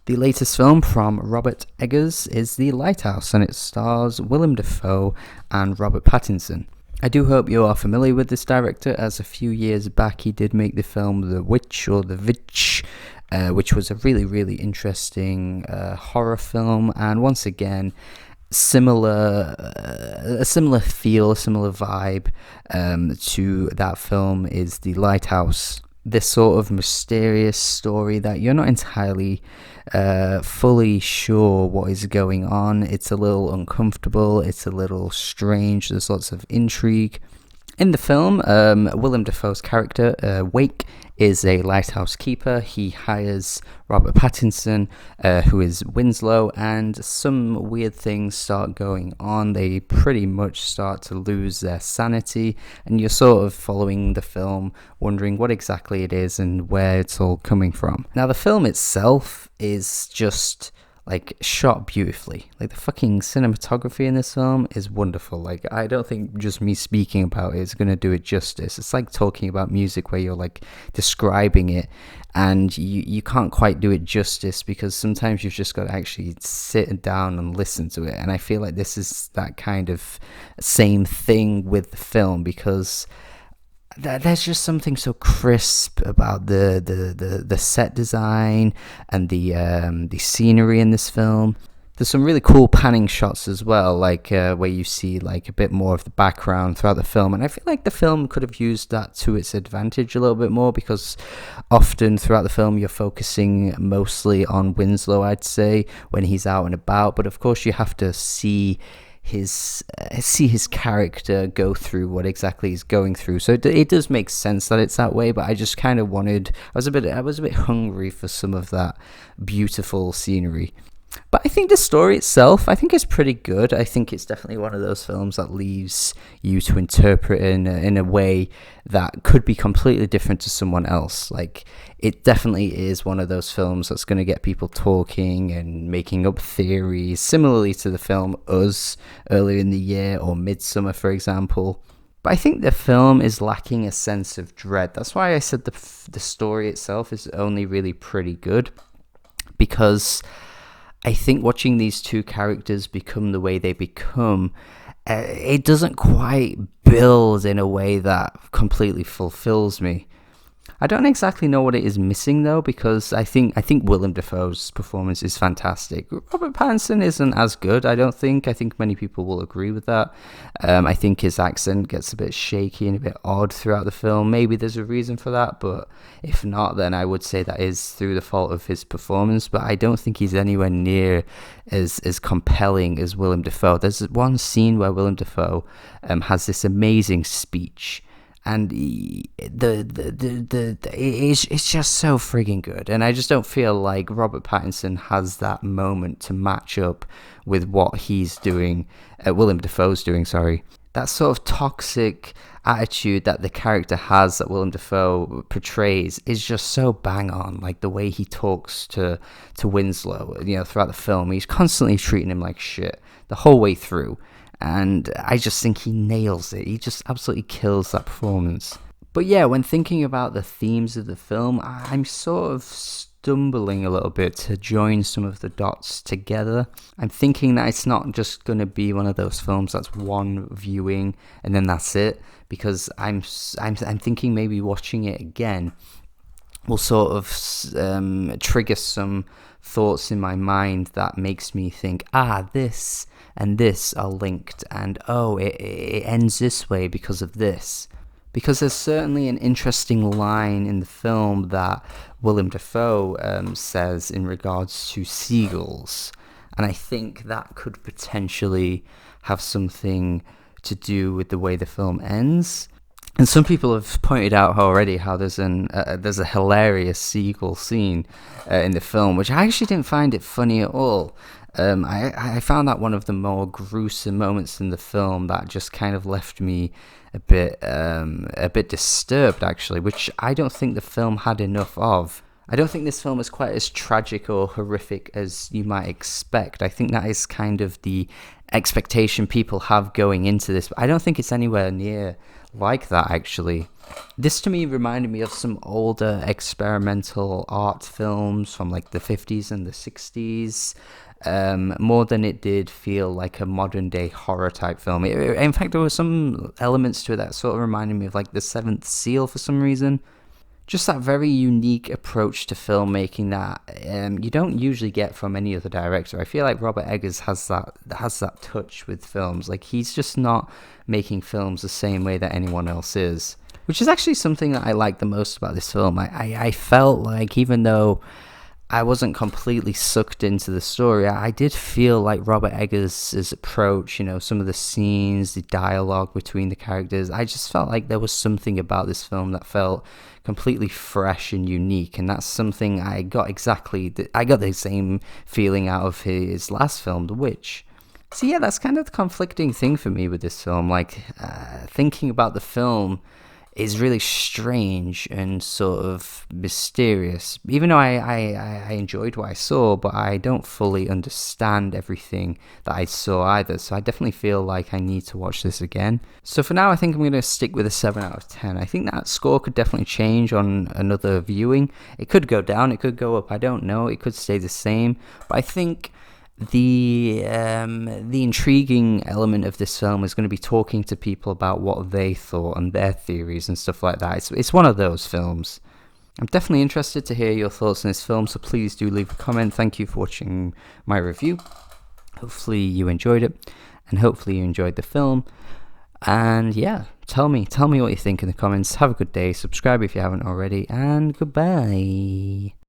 The latest film from Robert Eggers is The Lighthouse, and it stars Willem Dafoe and Robert Pattinson. I do hope you are familiar with this director, as a few years back he did make the film The Witch, or The Witch, which was a really, really interesting horror film, and once again, a similar feel, a similar vibe to that film is The Lighthouse. This sort of mysterious story that you're not entirely fully sure what is going on. It's a little uncomfortable, it's a little strange, there's lots of intrigue. In the film, Willem Dafoe's character, Wake, is a lighthouse keeper. He hires Robert Pattinson, who is Winslow, and some weird things start going on. They pretty much start to lose their sanity, and you're sort of following the film, wondering what exactly it is and where it's all coming from. Now, the film itself is just shot beautifully. The fucking cinematography in this film is wonderful. I don't think just me speaking about it is going to do it justice. It's like talking about music where you're describing it and you can't quite do it justice, because sometimes you've just got to actually sit down and listen to it. And I feel like this is that kind of same thing with the film, because there's just something so crisp about the set design and the scenery in this film. There's some really cool panning shots as well, where you see a bit more of the background throughout the film, and I feel like the film could have used that to its advantage a little bit more, because often throughout the film you're focusing mostly on Winslow, I'd say, when he's out and about, but of course you have to see his character go through what exactly he's going through. So it does make sense that it's that way, but I just kind of wanted, I was a bit hungry for some of that beautiful scenery. But I think the story itself, I think is pretty good. I think it's definitely one of those films that leaves you to interpret in a way that could be completely different to someone else. It definitely is one of those films that's going to get people talking and making up theories, similarly to the film Us earlier in the year, or Midsummer, for example. But I think the film is lacking a sense of dread. That's why I said the story itself is only really pretty good, because I think watching these two characters become the way they become, it doesn't quite build in a way that completely fulfills me. I don't exactly know what it is missing though, because I think Willem Dafoe's performance is fantastic. Robert Pattinson isn't as good, I don't think. I think many people will agree with that. I think his accent gets a bit shaky and a bit odd throughout the film. Maybe there's a reason for that, but if not, then I would say that is through the fault of his performance. But I don't think he's anywhere near as compelling as Willem Dafoe. There's one scene where Willem Dafoe has this amazing speech, and it's just so frigging good, and I just don't feel like Robert Pattinson has that moment to match up with what he's doing, Willem Dafoe's doing, sorry. That sort of toxic attitude that the character has, that Willem Dafoe portrays, is just so bang on. The way he talks to Winslow, throughout the film, he's constantly treating him like shit the whole way through. And I just think he nails it. He just absolutely kills that performance. But yeah, when thinking about the themes of the film, I'm sort of stumbling a little bit to join some of the dots together. I'm thinking that it's not just going to be one of those films that's one viewing and then that's it, because I'm thinking maybe watching it again will sort of trigger some thoughts in my mind that makes me think, this and this are linked, and it ends this way because of this. Because there's certainly an interesting line in the film that Willem Dafoe says in regards to seagulls, and I think that could potentially have something to do with the way the film ends. And some people have pointed out already how there's a hilarious seagull scene in the film, which I actually didn't find it funny at all. I found that one of the more gruesome moments in the film that just kind of left me a bit disturbed, actually, which I don't think the film had enough of. I don't think this film is quite as tragic or horrific as you might expect. I think that is kind of the expectation people have going into this, but I don't think it's anywhere near like that, actually. This to me reminded me of some older experimental art films from like the 50s and the 60s, more than it did feel like a modern day horror type film. In fact, there were some elements to it that sort of reminded me of like The Seventh Seal for some reason. Just that very unique approach to filmmaking that you don't usually get from any other director. I feel like Robert Eggers has that touch with films. Like, he's just not making films the same way that anyone else is, which is actually something that I like the most about this film. I felt like, even though I wasn't completely sucked into the story, I did feel like Robert Eggers' approach, some of the scenes, the dialogue between the characters, I just felt like there was something about this film that felt completely fresh and unique, and that's something I got the same feeling out of his last film, The Witch. So yeah, that's kind of the conflicting thing for me with this film. Like, thinking about the film is really strange and sort of mysterious. Even though I enjoyed what I saw, but I don't fully understand everything that I saw either. So I definitely feel like I need to watch this again. So for now, I think I'm going to stick with a 7 out of 10. I think that score could definitely change on another viewing. It could go down, it could go up, I don't know. It could stay the same. But I think the intriguing element of this film is going to be talking to people about what they thought and their theories and stuff like that. It's one of those films. I'm definitely interested to hear your thoughts on this film, so please do leave a comment. Thank you for watching my review. Hopefully you enjoyed it, and hopefully you enjoyed the film. And yeah, tell me what you think in the comments. Have a good day, subscribe if you haven't already, and goodbye.